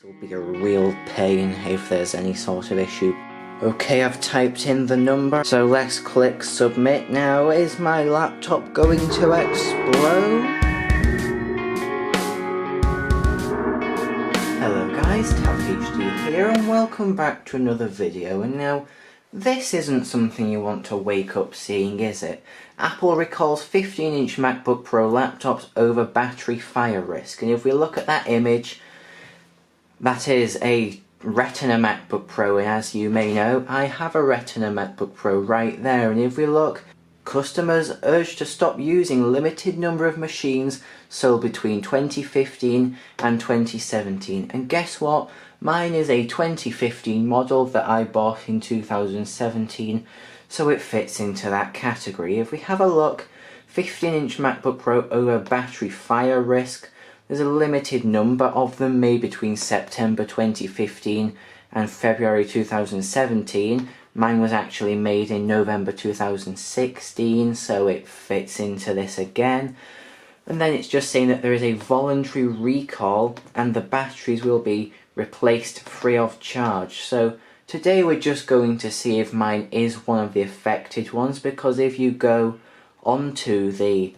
Will be a real pain if there's any sort of issue. Okay, I've typed in the number, so let's click submit. Now, is my laptop going to explode? Hello guys, TalkHD here and welcome back to another video. And now, this isn't something you want to wake up seeing, is it? Apple recalls 15-inch MacBook Pro laptops over battery fire risk. And if we look at that image, that is a Retina MacBook Pro, and as you may know, I have a Retina MacBook Pro right there. And if we look, customers urged to stop using limited number of machines sold between 2015 and 2017. And guess what? Mine is a 2015 model that I bought in 2017, so it fits into that category. If we have a look, 15-inch MacBook Pro over battery fire risk. There's a limited number of them made between September 2015 and February 2017. Mine was actually made in November 2016, so it fits into this again. And then it's just saying that there is a voluntary recall and the batteries will be replaced free of charge. So today we're just going to see if mine is one of the affected ones, because if you go onto the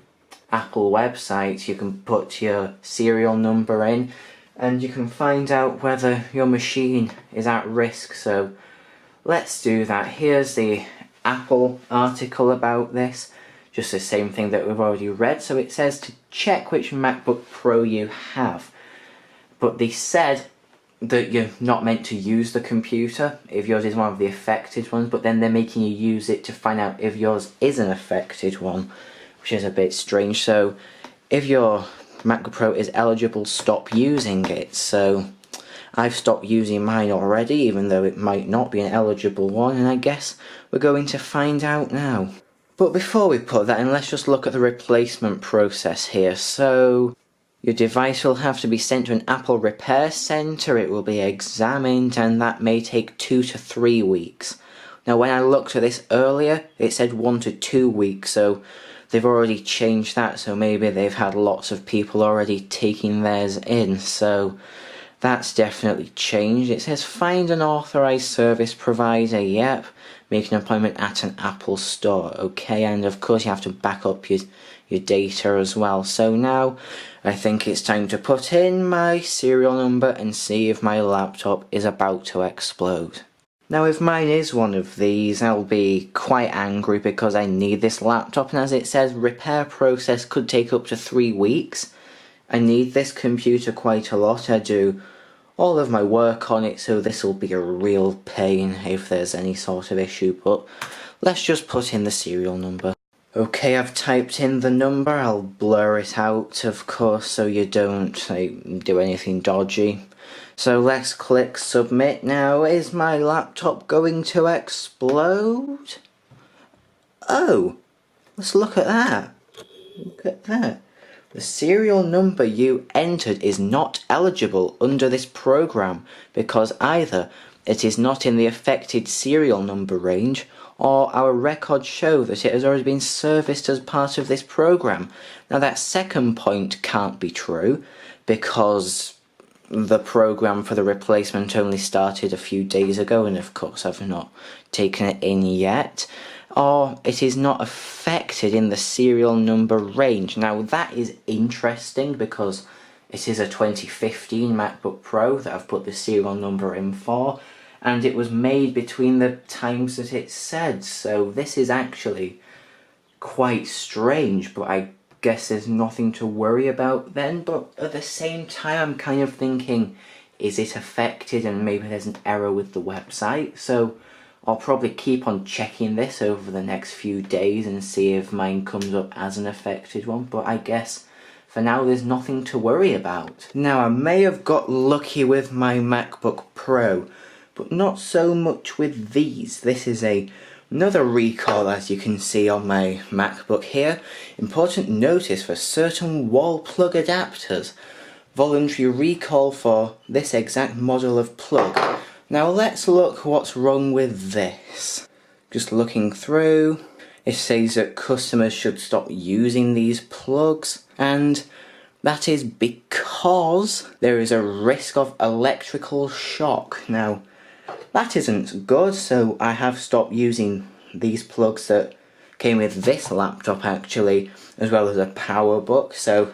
Apple website, you can put your serial number in and you can find out whether your machine is at risk. So let's do that. Here's the Apple article about this, just the same thing that we've already read. So it says to check which MacBook Pro you have, but they said that you're not meant to use the computer if yours is one of the affected ones, but then they're making you use it to find out if yours is an affected one, which is a bit strange. So if your MacBook Pro is eligible, stop using it. So I've stopped using mine already, even though it might not be an eligible one, and I guess we're going to find out now. But before we put that in, let's just look at the replacement process here. So your device will have to be sent to an Apple repair center, it will be examined, and that may take 2 to 3 weeks. Now when I looked at this earlier, it said 1 to 2 weeks, so they've already changed that, so maybe they've had lots of people already taking theirs in, so that's definitely changed. It says find an authorized service provider, yep, make an appointment at an Apple store, okay, and of course you have to back up your data as well. So now I think it's time to put in my serial number and see if my laptop is about to explode. Now if mine is one of these, I'll be quite angry because I need this laptop, and as it says, repair process could take up to 3 weeks. I need this computer quite a lot. I do all of my work on it, so this will be a real pain if there's any sort of issue, but let's just put in the serial number. Okay, I've typed in the number. I'll blur it out, of course, so you don't do anything dodgy. So let's click submit. Now, is my laptop going to explode? Oh, let's look at that. Look at that. The serial number you entered is not eligible under this program because either it is not in the affected serial number range, or our records show that it has already been serviced as part of this program. Now that second point can't be true because the program for the replacement only started a few days ago, and of course I've not taken it in yet. Or it is not affected in the serial number range. Now that is interesting because it is a 2015 MacBook Pro that I've put the serial number in for, and it was made between the times that it said, so this is actually quite strange, but I guess there's nothing to worry about then. But at the same time I'm kind of thinking, is it affected and maybe there's an error with the website? So I'll probably keep on checking this over the next few days and see if mine comes up as an affected one, but I guess for now there's nothing to worry about. Now I may have got lucky with my MacBook Pro, but not so much with these. This is another recall, as you can see on my MacBook here. Important notice for certain wall plug adapters. Voluntary recall for this exact model of plug. Now let's look what's wrong with this. Just looking through, it says that customers should stop using these plugs, and That is because there is a risk of electrical shock. Now, that isn't good, so I have stopped using these plugs that came with this laptop actually, as well as a power book, so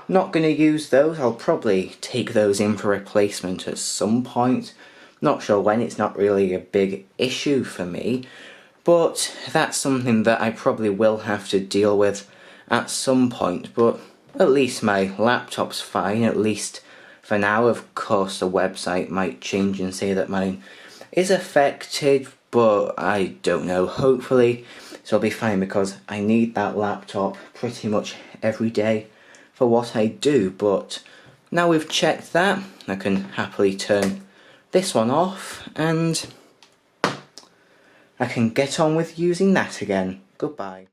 not going to use those. I'll probably take those in for replacement at some point. Not sure when, it's not really a big issue for me, but that's something that I probably will have to deal with at some point. But at least my laptop's fine, at least for now. Of course the website might change and say that mine is affected, but I don't know. Hopefully it'll be fine, because I need that laptop pretty much every day for what I do. But now we've checked that, I can happily turn this one off and I can get on with using that again. Goodbye.